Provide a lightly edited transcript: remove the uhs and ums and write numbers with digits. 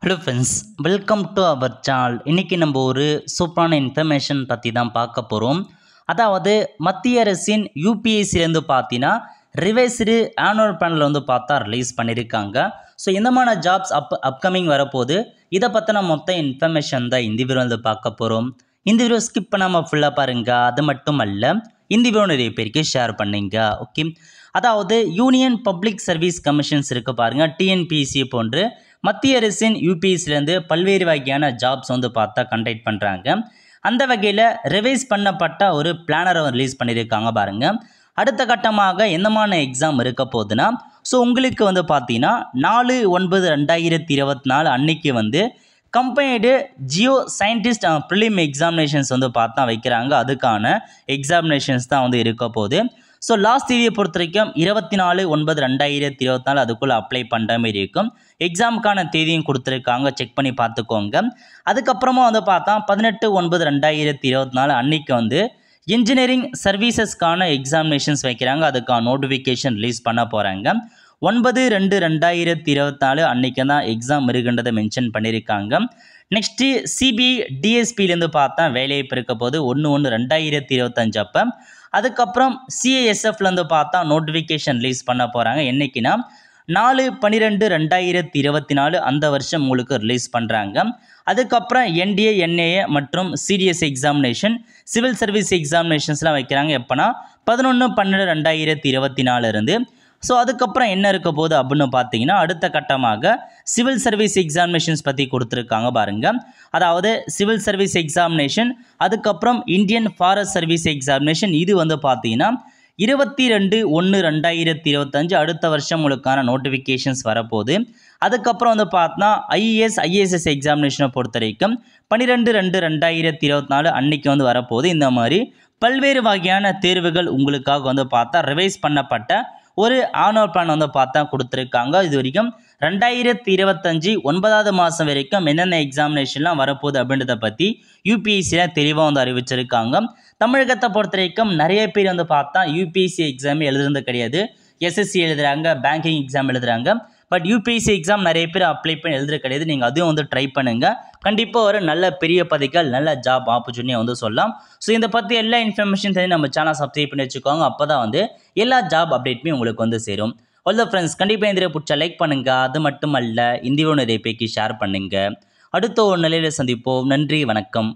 Hello friends, welcome to our channel. இன்றைக்கி நம்ம ஒரு சூப்பரான இன்ஃபர்மேஷன் பற்றி தான் பார்க்க போகிறோம். அதாவது மத்திய அரசின் யூபிஎஸ்சிலேருந்து பார்த்தீங்கன்னா ரிவைஸ்டு ஆனுவல் பேனல் வந்து பார்த்தா ரிலீஸ் பண்ணியிருக்காங்க. ஸோ எந்தமான ஜாப்ஸ் அப்கமிங் வரப்போகுது, இதை பற்றின மொத்த இன்ஃபர்மேஷன் தான் இந்த வீடியோ வந்து பார்க்க போகிறோம். இந்த வீடியோ ஸ்கிப் பண்ணாமல் ஃபுல்லாக பாருங்கள். அது மட்டும் அல்ல, இந்த வீடியோ நிறைய பேருக்கு ஷேர் பண்ணுங்க. ஓகே, அதாவது யூனியன் பப்ளிக் சர்வீஸ் கமிஷன்ஸ் இருக்குது பாருங்கள், டிஎன்பிஎஸ்சி போன்று மத்திய அரசின் யூபிஎஸ்சிலேருந்து பல்வேறு வகையான ஜாப்ஸ் வந்து பார்த்தா கண்டக்ட் பண்ணுறாங்க. அந்த வகையில் ரிவைஸ் பண்ணப்பட்ட ஒரு பிளானரை ரிலீஸ் பண்ணியிருக்காங்க பாருங்கள். அடுத்த கட்டமாக என்னமான எக்ஸாம் இருக்க போகுதுன்னா, ஸோ உங்களுக்கு வந்து பார்த்தீங்கன்னா 4/9/2024 அன்னைக்கு வந்து combined Jio scientist prelim examinations வந்து பார்த்தா வைக்கிறாங்க. அதுக்கான எக்ஸாமினேஷன்ஸ் தான் வந்து இருக்க போகுது. ஸோ லாஸ்ட் தேதியை பொறுத்த வரைக்கும் 24/9/2024 அதுக்குள்ளே அப்ளை பண்ணுற மாதிரி இருக்கும். எக்ஸாமுக்கான தேதியும் கொடுத்துருக்காங்க, செக் பண்ணி பார்த்துக்கோங்க. அதுக்கப்புறமா வந்து பார்த்தா 18/9/2024 அன்னைக்கு வந்து இன்ஜினியரிங் சர்வீசஸ்க்கான எக்ஸாமினேஷன்ஸ் வைக்கிறாங்க. அதுக்கான நோட்டிஃபிகேஷன் ரிலீஸ் பண்ண போகிறாங்க. 9/2/2024 அன்றைக்கி தான் எக்ஸாம் இருக்குன்றதை மென்ஷன் பண்ணியிருக்காங்க. நெக்ஸ்ட்டு சிபிஐ டிஎஸ்பிலேருந்து பார்த்தா வேலைவாய்ப்பு இருக்க போது 1/1/2025 அப்போ. அதுக்கப்புறம் சிஐஎஸ்எஃப்லேருந்து பார்த்தா நோட்டிஃபிகேஷன் ரிலீஸ் பண்ண போகிறாங்க. என்றைக்குன்னா 4/12/2024 அந்த வருஷம் உங்களுக்கு ரிலீஸ் பண்ணுறாங்க. அதுக்கப்புறம் என்டிஏ என்ஏஏ மற்றும் சிடிஎஸ் எக்ஸாமினேஷன் சிவில் சர்வீஸ் எக்ஸாமினேஷன்ஸ்லாம் வைக்கிறாங்க. எப்போனா 11/12/2024 இருந்து. ஸோ அதுக்கப்புறம் என்ன இருக்க போகுது அப்படின்னு பார்த்தீங்கன்னா, அடுத்த கட்டமாக சிவில் சர்வீஸ் எக்ஸாமினேஷன்ஸ் பற்றி கொடுத்துருக்காங்க பாருங்கள். அதாவது சிவில் சர்வீஸ் எக்ஸாமினேஷன், அதுக்கப்புறம் இந்தியன் ஃபாரஸ்ட் சர்வீஸ் எக்ஸாமினேஷன், இது வந்து பார்த்தீங்கன்னா 22/1/2025 அடுத்த வருஷம் உங்களுக்கான நோட்டிஃபிகேஷன்ஸ் வரப்போகுது. அதுக்கப்புறம் வந்து பார்த்தா ஐஏஎஸ் எக்ஸாமினேஷனை பொறுத்த வரைக்கும் 12/2/2024 அன்னைக்கு வந்து வரப்போகுது. இந்த மாதிரி பல்வேறு வகையான தேர்வுகள் உங்களுக்காக வந்து பார்த்தா ரிவைஸ் பண்ணப்பட்ட ஒரு ஆனுவல் பிளான் வந்து பார்த்தா கொடுத்துருக்காங்க. இது வரைக்கும் 2025 9வது மாதம் வரைக்கும் என்னென்ன எக்ஸாமினேஷன்லாம் வரப்போகுது அப்படின்றத பற்றி யூபிஎஸ்சியில் தெளிவாக வந்து அறிவிச்சிருக்காங்க. தமிழகத்தை பொறுத்த வரைக்கும் நிறைய பேர் வந்து பார்த்தா யூபிஎஸ்சி எக்ஸாமே எழுதுறது கிடையாது. எஸ்எஸ்சி எழுதுகிறாங்க, பேங்கிங் எக்ஸாம் எழுதுகிறாங்க. பட் யூபிஎஸ்சி எக்ஸாம் நிறைய பேர் அப்ளை பண்ணி எழுதுறது கிடையாது. நீங்கள் அதுவும் வந்து ட்ரை பண்ணுங்கள். கண்டிப்பாக ஒரு நல்ல பெரிய பதவிகள், நல்ல ஜாப் ஆப்பர்ச்சுனிட்டியை வந்து சொல்லலாம். ஸோ இதை பற்றி எல்லா இன்ஃபர்மேஷன் தெரிஞ்சு நம்ம சேனல் சப்ஸ்கிரைப் பண்ணி வச்சுக்கோங்க. அப்போ தான் வந்து எல்லா ஜாப் அப்டேட்டுமே உங்களுக்கு வந்து சேரும். ஆல் ஃப்ரெண்ட்ஸ், கண்டிப்பாக இந்த பிடிச்சா லைக் பண்ணுங்கள். அது மட்டும் அல்ல, இந்த வீடியோ நிறைய பேருக்கு ஷேர் பண்ணுங்கள். அடுத்த ஒரு நிலையில் சந்திப்போம். நன்றி, வணக்கம்.